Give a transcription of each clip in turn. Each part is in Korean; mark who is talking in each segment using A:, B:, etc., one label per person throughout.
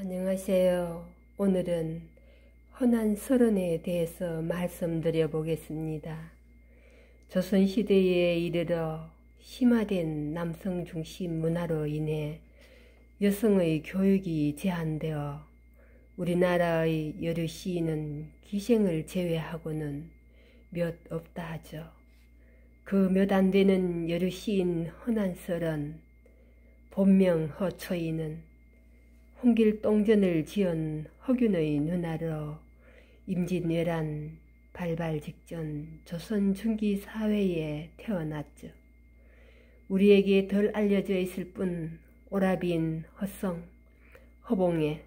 A: 안녕하세요. 오늘은 헌한 서른에 대해서 말씀드려 보겠습니다. 조선시대에 이르러 심화된 남성 중심 문화로 인해 여성의 교육이 제한되어 우리나라의 여러 시인은 기생을 제외하고는 몇 없다 하죠. 그 몇 안 되는 여러 시인 헌한 서른, 본명 허초이는 홍길동전을 지은 허균의 누나로 임진왜란 발발 직전 조선 중기 사회에 태어났죠. 우리에게 덜 알려져 있을 뿐 오라비인 허성, 허봉의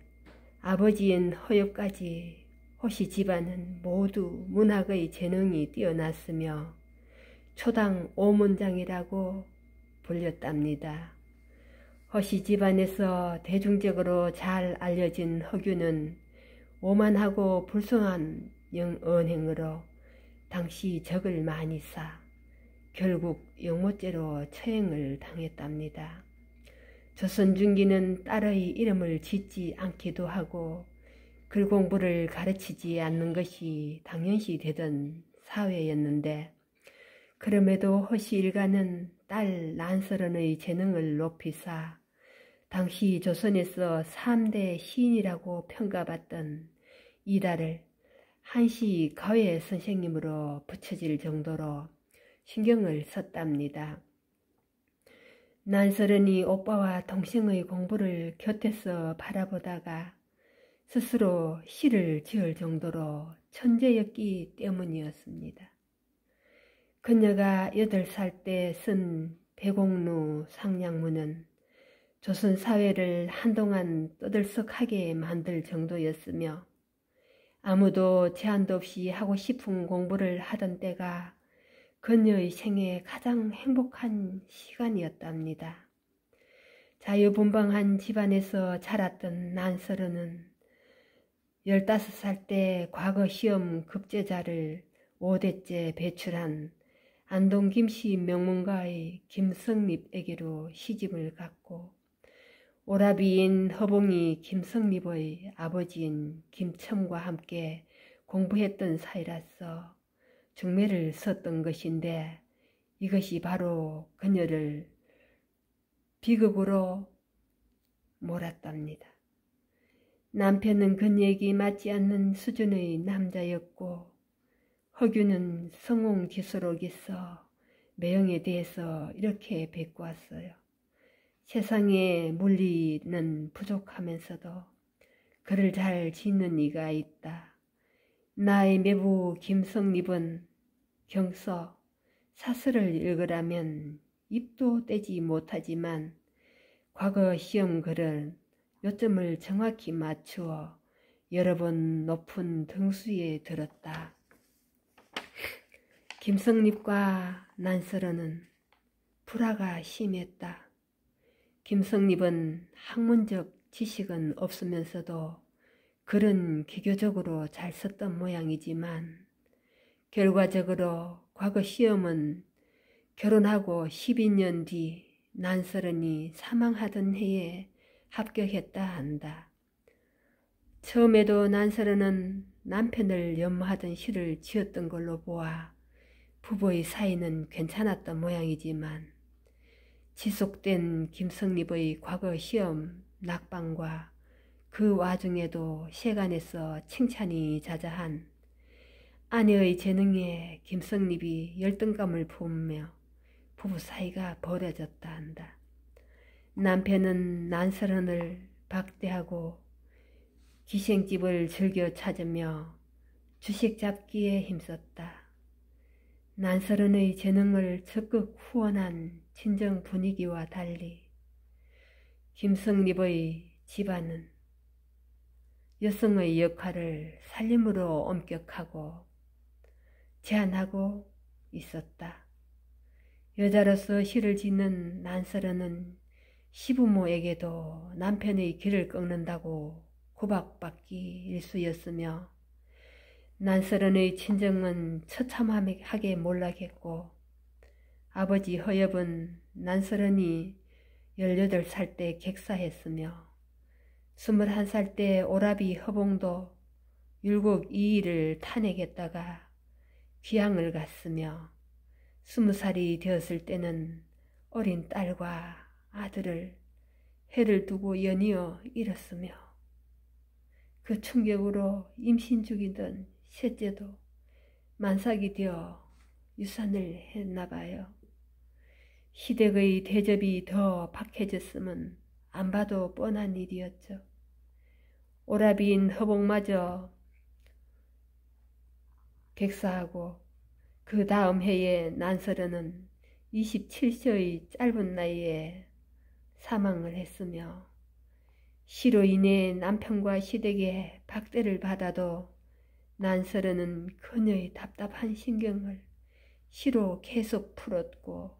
A: 아버지인 허엽까지 허씨 집안은 모두 문학의 재능이 뛰어났으며 초당 오문장이라고 불렸답니다. 허씨 집안에서 대중적으로 잘 알려진 허균은 오만하고 불성한 언행으로 당시 적을 많이 사 결국 영모죄로 처형을 당했답니다. 조선 중기는 딸의 이름을 짓지 않기도 하고 글 공부를 가르치지 않는 것이 당연시 되던 사회였는데, 그럼에도 허씨 일가는 딸 난설원의 재능을 높이사 당시 조선에서 3대 시인이라고 평가받던 이달을 한시 가회 선생님으로 붙여질 정도로 신경을 썼답니다. 난설원이 오빠와 동생의 공부를 곁에서 바라보다가 스스로 시를 지을 정도로 천재였기 때문이었습니다. 그녀가 8살 때 쓴 배공루 상냥문은 조선 사회를 한동안 떠들썩하게 만들 정도였으며, 아무도 제한도 없이 하고 싶은 공부를 하던 때가 그녀의 생애 가장 행복한 시간이었답니다. 자유분방한 집안에서 자랐던 난설은은 15살 때 과거 시험 급제자를 5대째 배출한 안동 김씨 명문가의 김성립에게로 시집을 갔고, 오라비인 허봉이 김성립의 아버지인 김첨과 함께 공부했던 사이라서 중매를 썼던 것인데, 이것이 바로 그녀를 비극으로 몰았답니다. 남편은 그녀에게 맞지 않는 수준의 남자였고, 허균은 성홍지수록에서 매형에 대해서 이렇게 베꼬았어요. 세상에 물리는 부족하면서도 글을 잘 짓는 이가 있다. 나의 매부 김성립은 경서, 사설을 읽으라면 입도 떼지 못하지만 과거 시험 글은 요점을 정확히 맞추어 여러 번 높은 등수에 들었다. 김성립과 난설원은 불화가 심했다. 김성립은 학문적 지식은 없으면서도 글은 기교적으로 잘 썼던 모양이지만, 결과적으로 과거 시험은 결혼하고 12년 뒤 난설원이 사망하던 해에 합격했다 한다. 처음에도 난설원은 남편을 연모하던 시를 지었던 걸로 보아 부부의 사이는 괜찮았던 모양이지만, 지속된 김성립의 과거 시험 낙방과 그 와중에도 세간에서 칭찬이 자자한 아내의 재능에 김성립이 열등감을 품으며 부부 사이가 벌어졌다 한다. 남편은 난설원을 박대하고 기생집을 즐겨 찾으며 주식 잡기에 힘썼다. 난설원의 재능을 적극 후원한 친정 분위기와 달리 김성립의 집안은 여성의 역할을 살림으로 엄격하고 제한하고 있었다. 여자로서 시를 짓는 난설원은 시부모에게도 남편의 길을 꺾는다고 구박받기 일쑤였으며, 난설원의 친정은 처참하게 몰락했고, 아버지 허엽은 난설원이 18살 때 객사했으며 21살 때 오라비 허봉도 율곡 이의를 탄핵했다가 귀향을 갔으며 20살이 되었을 때는 어린 딸과 아들을 해를 두고 연이어 잃었으며 그 충격으로 임신 중이던 셋째도 만삭이 되어 유산을 했나봐요. 시댁의 대접이 더 박해졌으면 안 봐도 뻔한 일이었죠. 오라비인 허봉마저 객사하고 그 다음 해에 난설어는 27세의 짧은 나이에 사망을 했으며 시로 인해 남편과 시댁의 박대를 받아도 난설어는 그녀의 답답한 신경을 시로 계속 풀었고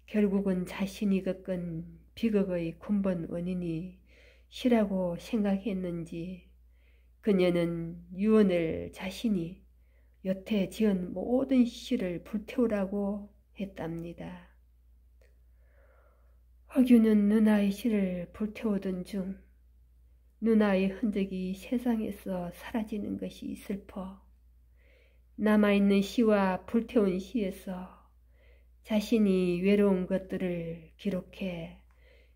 A: 결국은 자신이 겪은 비극의 근본 원인이 시라고 생각했는지 그녀는 유언을 자신이 여태 지은 모든 시를 불태우라고 했답니다. 허균은 누나의 시를 불태우던 중 누나의 흔적이 세상에서 사라지는 것이 슬퍼 남아있는 시와 불태운 시에서 자신이 외로운 것들을 기록해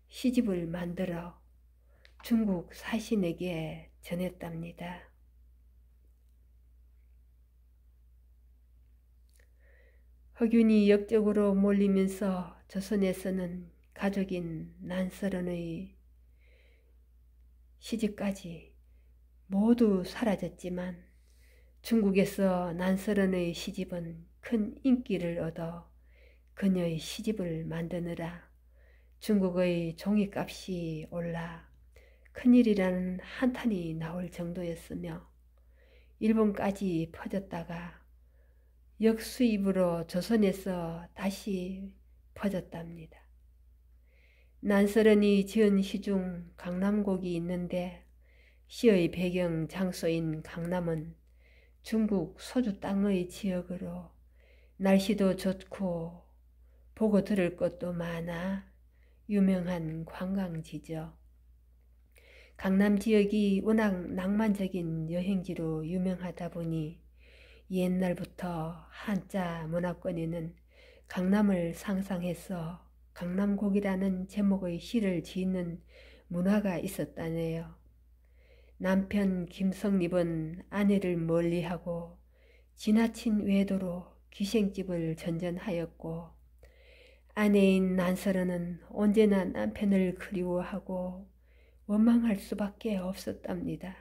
A: 시집을 만들어 중국 사신에게 전했답니다. 허균이 역적으로 몰리면서 조선에서는 가족인 난설원의 시집까지 모두 사라졌지만 중국에서 난설원의 시집은 큰 인기를 얻어 그녀의 시집을 만드느라 중국의 종이값이 올라 큰일이라는 한탄이 나올 정도였으며 일본까지 퍼졌다가 역수입으로 조선에서 다시 퍼졌답니다. 난설원이 지은 시 중 강남곡이 있는데 시의 배경 장소인 강남은 중국 소주 땅의 지역으로 날씨도 좋고 보고 들을 것도 많아 유명한 관광지죠. 강남 지역이 워낙 낭만적인 여행지로 유명하다 보니 옛날부터 한자 문화권에는 강남을 상상해서 강남곡이라는 제목의 시를 짓는 문화가 있었다네요. 남편 김성립은 아내를 멀리하고 지나친 외도로 기생집을 전전하였고 아내인 난설어는 언제나 남편을 그리워하고 원망할 수밖에 없었답니다.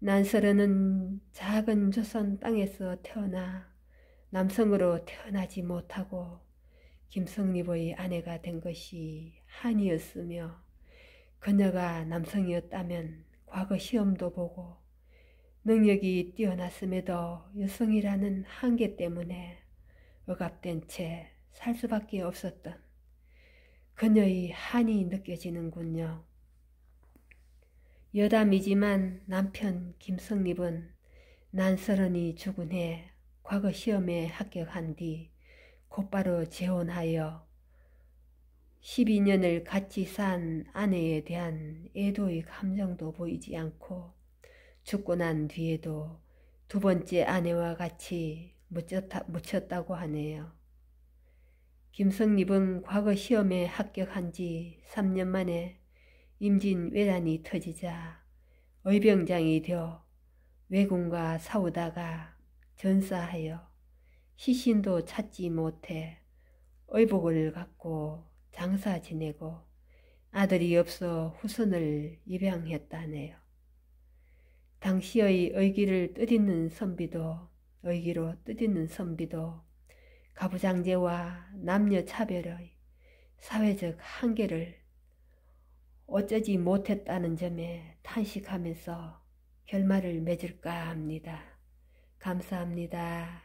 A: 난설어는 작은 조선 땅에서 태어나 남성으로 태어나지 못하고 김성립의 아내가 된 것이 한이었으며 그녀가 남성이었다면 과거 시험도 보고 능력이 뛰어났음에도 여성이라는 한계 때문에 억압된 채 살 수밖에 없었던 그녀의 한이 느껴지는군요. 여담이지만 남편 김성립은 난설원이 죽은 해 과거 시험에 합격한 뒤 곧바로 재혼하여 12년을 같이 산 아내에 대한 애도의 감정도 보이지 않고 죽고 난 뒤에도 두 번째 아내와 같이 묻혔다고 하네요. 김성립은 과거 시험에 합격한 지 3년 만에 임진왜란이 터지자 의병장이 되어 왜군과 싸우다가 전사하여 시신도 찾지 못해 의복을 갖고 장사 지내고 아들이 없어 후손을 입양했다네요. 당시의 의기로 뜻있는 선비도 가부장제와 남녀 차별의 사회적 한계를 어쩌지 못했다는 점에 탄식하면서 결말을 맺을까 합니다. 감사합니다.